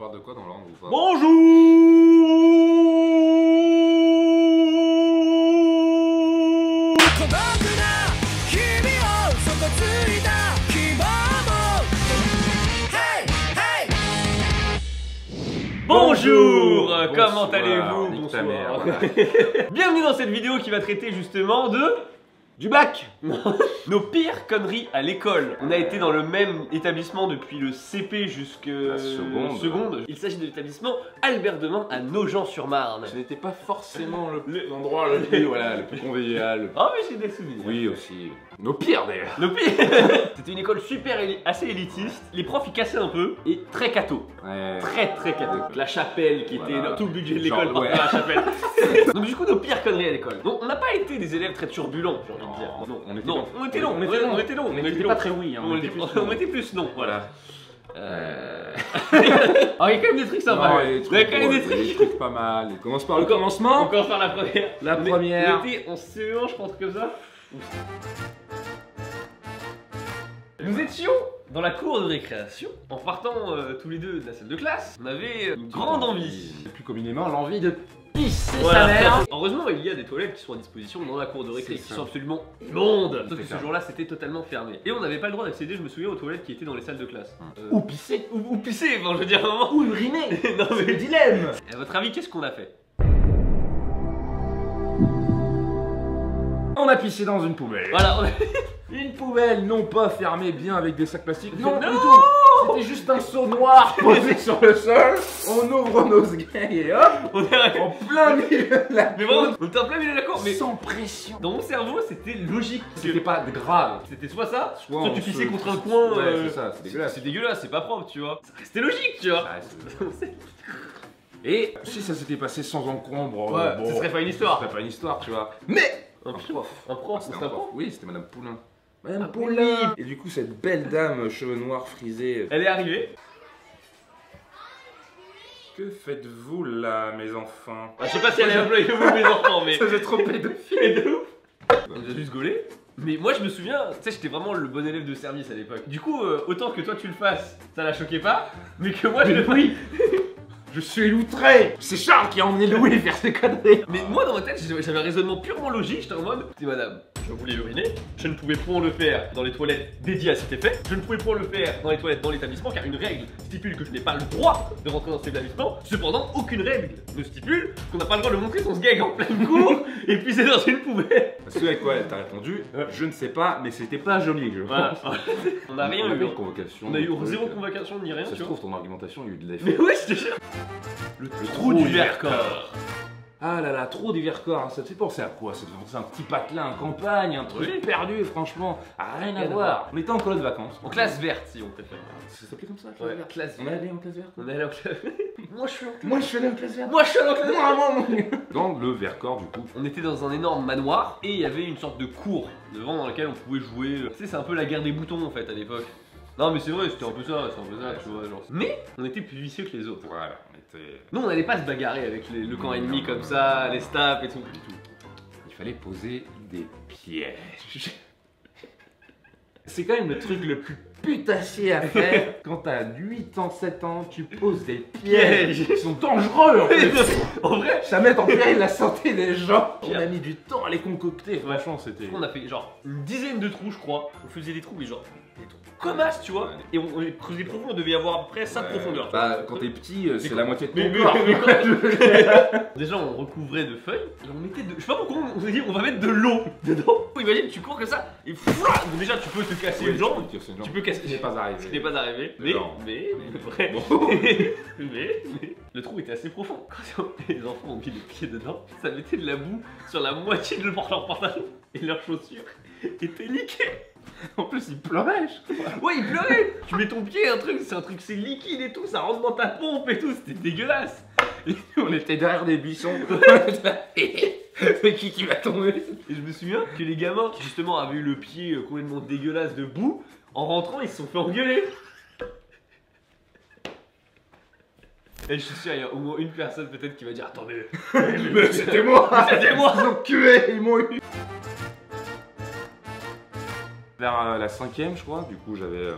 parle de quoi dans l'ordre ou pas? Bonjour. Bonjour, comment allez-vous? Bonsoir. Bienvenue dans cette vidéo qui va traiter justement du bac. Nos pires conneries à l'école. On a été dans le même établissement depuis le CP jusqu'à seconde. Il s'agit de l'établissement Albert Demain à Nogent-sur-Marne. Ce n'était pas forcément l'endroit le plus convivial. Oh mais j'ai des souvenirs. Oui aussi. Nos pires d'ailleurs. Nos pires. C'était une école super assez élitiste. Les profs ils cassaient un peu et très catho. Ouais. Très catho. La chapelle qui était dans tout le budget de l'école Genre, par ouais. la chapelle. Donc du coup nos pires conneries à l'école. Donc on n'a pas été des élèves très turbulents, j'ai envie de dire. Non, on était long. On était pas très oui. On était plus non. Voilà. Alors il y a quand même des trucs sympas. Il y a quand même des trucs pas mal. On commence par le commencement. On commence par la première. La première. On était en CE1 je pense comme ça. Nous étions dans la cour de récréation, en partant tous les deux de la salle de classe. On avait une grande envie. Plus communément l'envie de pisser Voilà. sa mère. Heureusement, il y a des toilettes qui sont à disposition dans la cour de récré, qui sont absolument immondes. Sauf que ce jour-là, c'était totalement fermé. Et on n'avait pas le droit d'accéder, je me souviens, aux toilettes qui étaient dans les salles de classe. Ou pisser. Ou pisser, enfin, je veux dire, un moment. Ou uriner. Non mais le dilemme. À votre avis, qu'est-ce qu'on a fait? On a pissé dans une poubelle. Voilà, Une poubelle non pas fermée bien avec des sacs plastiques. Non, Non. du tout. C'était juste un seau noir posé sur le sol. On ouvre nos sgags et hop, on est arrivé. en plein milieu de la Mais vraiment, on était en plein milieu de la cour, mais sans pression. dans mon cerveau, c'était logique. C'était pas grave. C'était soit ça, soit on tu se- pissais contre un coin. Ouais, c'est ça, c'est dégueulasse. C'est dégueulasse, c'est pas propre, tu vois. Ça restait logique, tu vois. Ouais, et si ça s'était passé sans encombre, Ouais, bon, ce serait pas une histoire. Ce serait pas une histoire, tu vois. Mais Un prof. c'était C'était un prof. Oui, c'était Madame Poulain. Ah, Madame Poulain. Poulain. Et du coup, cette belle dame, cheveux noirs frisés. Elle est arrivée. Que faites-vous là, mes enfants? Je sais pas si elle est employée le mot mes enfants, mais. Ça fait trop pédophile. Et de ouf. On a juste gaulé. Mais moi je me souviens, tu sais, j'étais vraiment le bon élève de service à l'époque. Du coup, autant que toi tu le fasses, ça la choquait pas, mais que moi je le Oui. Je suis outré. C'est Charles qui a emmené Louis faire ses conneries. Mais moi dans ma tête, j'avais un raisonnement purement logique, j'étais en mode, c'est madame, je voulais uriner, je ne pouvais point le faire dans les toilettes dédiées à cet effet, je ne pouvais point le faire dans les toilettes dans l'établissement car une règle stipule que je n'ai pas le droit de rentrer dans cet établissement, cependant aucune règle ne stipule qu'on n'a pas le droit de montrer son sgeg en pleine cour et puis c'est dans une poubelle. Parce que avec quoi t'as répondu? Je ne sais pas, mais c'était pas joli, je Voilà. pense. On a rien On a eu. pas eu de convocation. On a eu donc, zéro convocation ni rien, Ça tu se vois. trouve, ton argumentation a eu de Mais l'effet. ouais, je te jure. Le trou du Vercors. Ah là là, trop du Vercors, ça te fait penser à quoi? Ça te fait penser à un petit patelin en campagne, un truc Oui. perdu, franchement, rien à Rien à voir. On était en colonie de vacances. En classe verte, si on préfère. Ça s'appelait comme ça, Ouais, classe On est allé en classe verte? On est allé en classe. Moi je suis en classe. Moi je suis allé en classe verte. Moi je suis allé en classe. Moi. Dans le Vercors, du coup. On était dans un énorme manoir et il y avait une sorte de cour devant dans laquelle on pouvait jouer. Tu sais, c'est un peu la guerre des boutons en fait à l'époque. Non mais c'est vrai, c'était un peu ça, tu vois, genre. Mais on était plus vicieux que les autres. Voilà, on était. Nous on n'allait pas se bagarrer avec le camp ennemi comme ça, les stabs et tout. Du tout. Il fallait poser des pièges. C'est quand même le truc le plus putassier à faire. Quand t'as 8 ans, 7 ans, tu poses des pièges qui sont dangereux en plus. En vrai, Ça met en péril la santé des gens. On a mis du temps à les concocter. Franchement, c'était. on a fait genre une dizaine de trous, je crois. On faisait des trous, mais genre des trous comme as, tu vois. Ouais. Et on les creusait profond, on devait y avoir à peu près ça de profondeur. tu vois. Bah, quand t'es petit, c'est Mais la quand- moitié de Mais- ton mais- corps. mais quand- Déjà, on recouvrait de feuilles et on mettait de. Je sais pas pourquoi on s'est dit on va mettre de l'eau dedans. Imagine, tu cours comme ça et fouah, donc déjà tu peux te casser une jambe. Tu peux casser. Ce n'est pas arrivé. Ce n'est pas arrivé. Mais non. Mais vrai. Bon. mais le trou était assez profond. Quand les enfants ont mis les pieds dedans, ça mettait de la boue sur la moitié de leur pantalon et leurs chaussures étaient niquées. En plus, il pleurait, je crois. Ouais, il pleurait. Tu mets ton pied, c'est liquide et tout, ça rentre dans ta pompe et tout, c'était dégueulasse. Et on était derrière des buissons. Mais qui va tomber? Et je me souviens que les gamins qui justement avaient eu le pied complètement dégueulasse de boue, en rentrant, ils se sont fait engueuler. Et je suis sûr, il y a au moins une personne peut-être qui va dire attends Mais c'était moi. c'était moi. Ils ont tué, ils m'ont eu. Vers la 5ème, je crois, du coup j'avais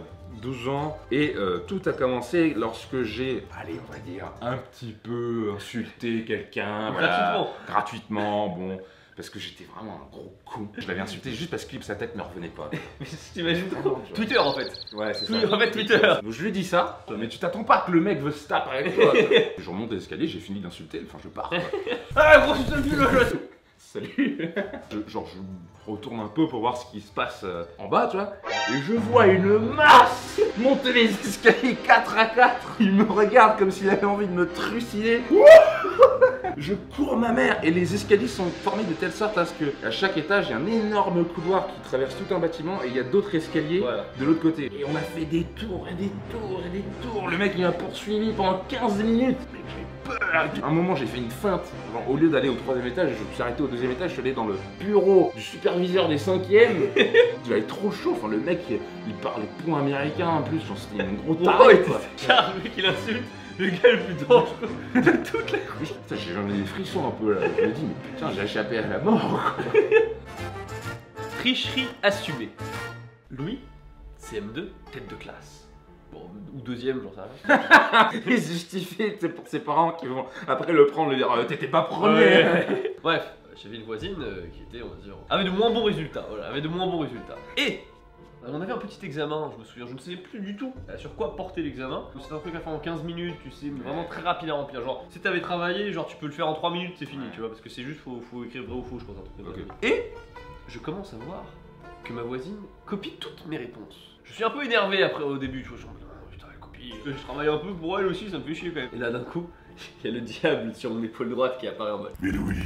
12 ans. Et tout a commencé lorsque j'ai, allez, on va dire, un petit peu insulté quelqu'un. Gratuitement. Gratuitement, bon. Parce que j'étais vraiment un gros con. Je l'avais insulté juste parce que sa tête ne revenait pas. Mais t'imagines trop. Twitter en fait. Ouais, c'est ça. En fait, Twitter. Donc je lui ai dit ça, mais tu t'attends pas que le mec veut se taper avec toi. Je remonte l'escalier, j'ai fini d'insulter, enfin je pars. Quoi. Ah, gros, je te le Salut. Je retourne un peu pour voir ce qui se passe en bas, tu vois. Et je vois une masse monter les escaliers 4 à 4. Il me regarde comme s'il avait envie de me trucider. Je cours ma mère et les escaliers sont formés de telle sorte à ce que à chaque étage il y a un énorme couloir qui traverse tout un bâtiment et il y a d'autres escaliers de l'autre côté. Et on a fait des tours et des tours et des tours. Le mec il m'a poursuivi pendant 15 minutes. Mec, j'ai peur. À un moment j'ai fait une feinte. Genre, au lieu d'aller au 3e étage, je me suis arrêté au 2e étage, je suis allé dans le bureau du superviseur des 5e. J'avais trop chaud. Enfin le mec il parlait point américain en plus, genre c'était une grosse taré quoi. Car le mec il insulte. Le gars le plus dangereux de toute la couche. Putain, j'en ai des frissons un peu là. Je me dis, mais putain, j'ai échappé à la mort quoi. Tricherie assumée. Louis, CM2, tête de classe. Bon, ou 2e, j'en sais rien. Il se justifie, c'est pour ses parents qui vont après le prendre, lui dire t'étais pas premier. Ouais. Bref, j'avais une voisine qui était, on va dire, avait de moins bons résultats. Voilà, avait de moins bons résultats. Et on avait un petit examen, je me souviens, je ne savais plus du tout sur quoi porter l'examen. C'est un truc à faire en 15 minutes, tu sais, mais vraiment très rapide à remplir. Genre, si t'avais travaillé, genre tu peux le faire en 3 minutes, c'est fini, tu vois, parce que c'est juste, faut écrire vrai ou faux, je pense, un truc comme ça. Et je commence à voir que ma voisine copie toutes mes réponses. Je suis un peu énervé après au début, tu vois, je me dis, oh, putain, elle copie. Je travaille un peu pour elle aussi, ça me fait chier quand même. Et là, d'un coup, il y a le diable sur mon épaule droite qui apparaît en mode. Mais Louis,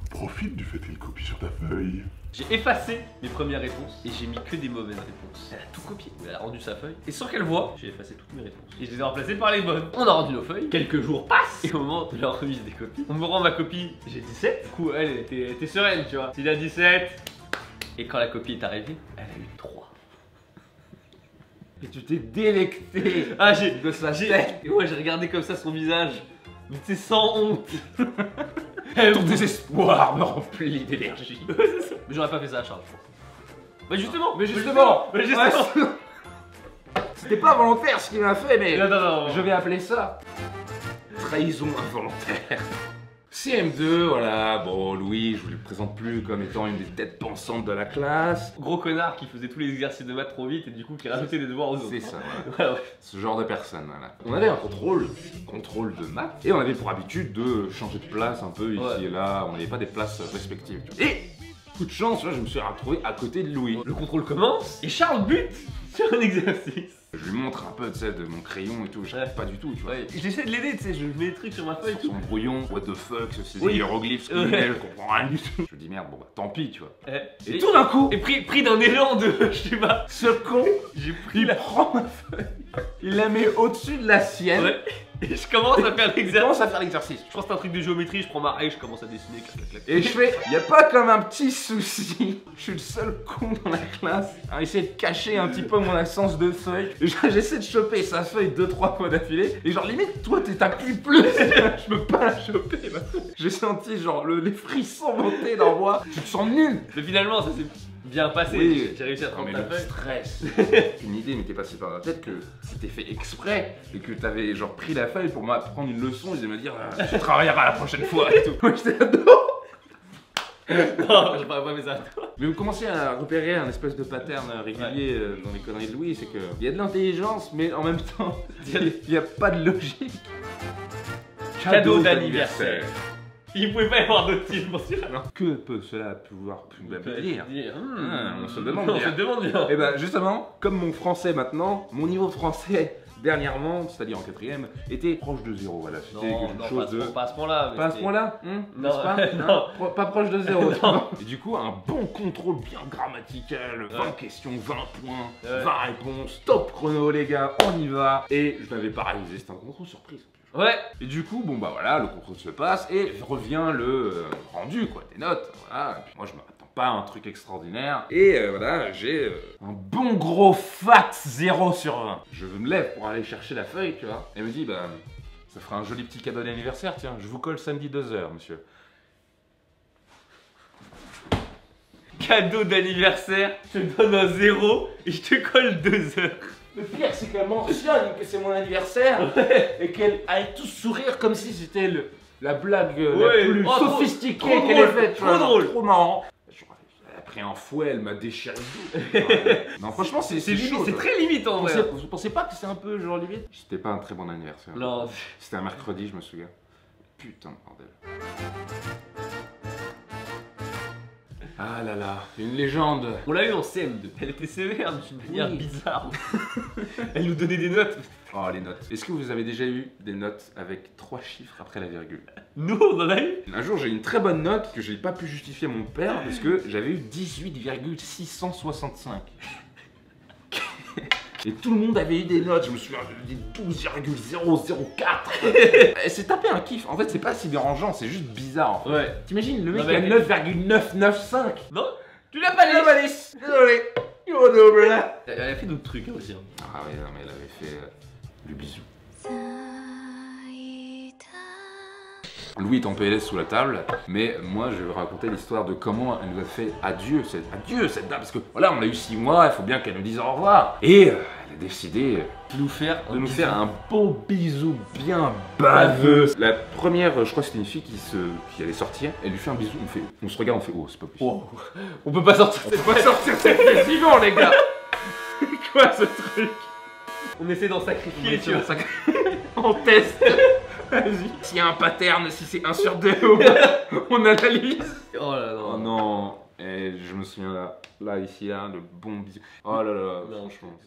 profite du fait qu'elle copie sur ta feuille. J'ai effacé mes premières réponses et j'ai mis que des mauvaises réponses. Elle a tout copié, elle a rendu sa feuille et sans qu'elle voie, j'ai effacé toutes mes réponses. Et je les ai remplacées par les bonnes. On a rendu nos feuilles, quelques jours passent et au moment de la remise des copies, on me rend ma copie, j'ai 17. Du coup, elle était sereine, tu vois. Il a 17 et quand la copie est arrivée, elle a eu 3. Et tu t'es délecté de sa tête. Et moi j'ai regardé comme ça son visage, mais c'est sans honte. Ton désespoir me remplit d'énergie. Mais j'aurais pas fait ça à charge, je pense. Mais justement. C'était pas volontaire ce qu'il m'a fait, mais non. je vais appeler ça trahison involontaire. CM2, voilà, bon Louis, je vous le présente plus comme étant une des têtes pensantes de la classe. Gros connard qui faisait tous les exercices de maths trop vite et du coup qui rajoutait des devoirs aux autres. C'est ça, voilà. Ce genre de personne, voilà. On avait un contrôle de maths, et on avait pour habitude de changer de place un peu ici et là, on n'avait pas des places respectives. Et, coup de chance, là, je me suis retrouvé à côté de Louis. Le contrôle commence et Charles bute sur un exercice. Je lui montre un peu, tu sais, de mon crayon et tout, je pas du tout, tu vois. Ouais. J'essaie de l'aider, tu sais, je mets des trucs sur ma feuille. Son brouillon, what the fuck, c'est des hiéroglyphes criminels, je comprends rien du tout. Je me dis merde, bon bah tant pis, tu vois. Et tout d'un coup, et pris d'un élan de, je sais pas, ce con, il prend ma feuille, il la met au-dessus de la sienne. Ouais. Et je commence à faire l'exercice. Je commence à faire l'exercice. Je pense que c'est un truc de géométrie, je prends ma règle, je commence à dessiner, clac. Et je fais, y a pas comme un petit souci. Je suis le seul con dans la classe à essayer de cacher un petit peu mon absence de feuille. J'essaie de choper sa feuille 2-3 fois d'affilée. Et genre limite, toi t'appuies plus. Je peux pas la choper ma feuille. J'ai senti genre les frissons monter dans moi. Tu te sens nul. Mais finalement, ça s'est bien passé. Oui. J'ai réussi à prendre ta feuille. Stress. Une idée m'était passée par la tête que c'était fait exprès et que t'avais genre pris la feuille pour m'apprendre une leçon et de me dire tu travailleras la prochaine fois et tout. Moi j'étais ado. Non, je parle pas mais ça. Mais vous commencez à repérer un espèce de pattern régulier dans les conneries de Louis, c'est qu'il y a de l'intelligence mais en même temps il n'y a pas de logique. Cadeau d'anniversaire. Il pouvait pas y avoir d'autres types pour ça. Alors que peut cela pouvoir dire On se demande On bien. se demande bien. Et ben justement, comme mon français maintenant, mon niveau de français dernièrement, c'est-à-dire en 4ème, était proche de 0. Voilà, c'était quelque chose de... Pas à ce point-là. Pas à ce point-là, n'est-ce pas Non. Pas proche de 0. Et du coup, un bon contrôle bien grammatical, 20 questions, 20 points, 20 réponses, top chrono les gars, on y va. Et je n'avais pas réalisé, c'était un contrôle surprise. Ouais. Et du coup, bon bah voilà, le contrôle se passe et revient le rendu quoi, des notes, voilà. Et puis moi je m'attends pas à un truc extraordinaire et voilà, j'ai un bon gros fat 0 sur 20. Je me lève pour aller chercher la feuille, tu vois. Elle me dit bah ça fera un joli petit cadeau d'anniversaire, tiens, je vous colle samedi 2h, monsieur. Cadeau d'anniversaire, je te donne un 0 et je te colle 2 heures. Le pire, c'est qu'elle mentionne que c'est mon anniversaire et qu'elle aille tous sourire comme si c'était la blague la plus sophistiquée trop qu'elle ait drôle, faite. trop drôle. Trop marrant. Elle a pris un fouet, elle m'a déchiré le dos. Non, franchement, c'est chaud. C'est très limite en vrai. Vous pensez pas que c'est un peu genre limite? C'était pas un très bon anniversaire. Non. C'était un mercredi, je me souviens. Putain de bordel. Ah là là, une légende. On l'a eu en CM2. Elle était sévère d'une manière Oui. bizarre. Elle nous donnait des notes. Oh, les notes. Est-ce que vous avez déjà eu des notes avec 3 chiffres après la virgule? Nous, on en a eu. Un jour, j'ai eu une très bonne note que j'ai pas pu justifier à mon père parce que j'avais eu 18,665. Et tout le monde avait eu des notes, je me souviens, j'avais dit 12,004. Elle s'est tapé un kiff. En fait, c'est pas si dérangeant, c'est juste bizarre. En fait. Ouais. T'imagines, le mec Non, qui a mais- 9,995. Non, tu l'as pas lu. Désolé. Yo, double là. Elle a fait d'autres trucs hein, aussi. Ah ouais, non, mais elle avait fait le bisou. Louis est en PLS sous la table, mais moi je vais vous raconter l'histoire de comment elle nous a fait adieu cette dame, parce que voilà, on a eu 6 mois, il faut bien qu'elle nous dise au revoir. Et elle a décidé De nous faire un beau bisou bien baveux. La première, je crois que c'était une fille qui allait sortir, elle lui fait un bisou, on se regarde, on fait oh, c'est pas possible. Oh, on peut pas sortir. On peut pas sortir cette décision, les gars. Quoi ce truc? On essaie d'en sacrifier, tu vois. On teste. Vas-y. S'il y a un pattern, si c'est 1 sur 2, on analyse. Oh là Oh non. non. Et je me souviens là, ici, là, le bon bisou. Oh là là, Non. franchement.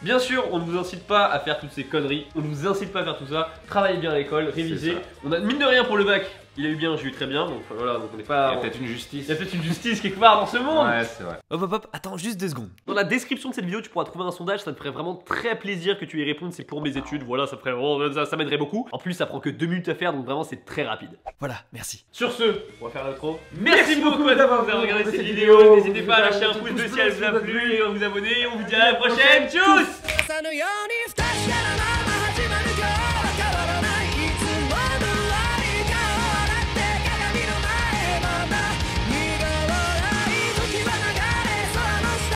Bien sûr, on ne vous incite pas à faire toutes ces conneries. On ne vous incite pas à faire tout ça. Travaillez bien à l'école, révisez. ça. On a mine de rien pour le bac. Il a eu bien, j'ai eu très bien. Donc voilà, donc on n'est Il y pas. a peut-être une justice. Il y a peut-être une justice quelque part dans ce monde. Ouais, c'est vrai. Hop hop hop, attends juste 2 secondes. Dans la description de cette vidéo, tu pourras trouver un sondage, ça me ferait vraiment très plaisir que tu y répondes, c'est pour mes études, voilà, ça ferait vraiment, ça m'aiderait beaucoup. En plus, ça prend que 2 minutes à faire, donc vraiment c'est très rapide. Voilà, merci. Sur ce, on va faire l'intro. Merci beaucoup d'avoir regardé cette vidéo, n'hésitez pas à lâcher un pouce bleu si elle vous a plu et à vous abonner, on vous dit à la prochaine, tchuss. 朝のように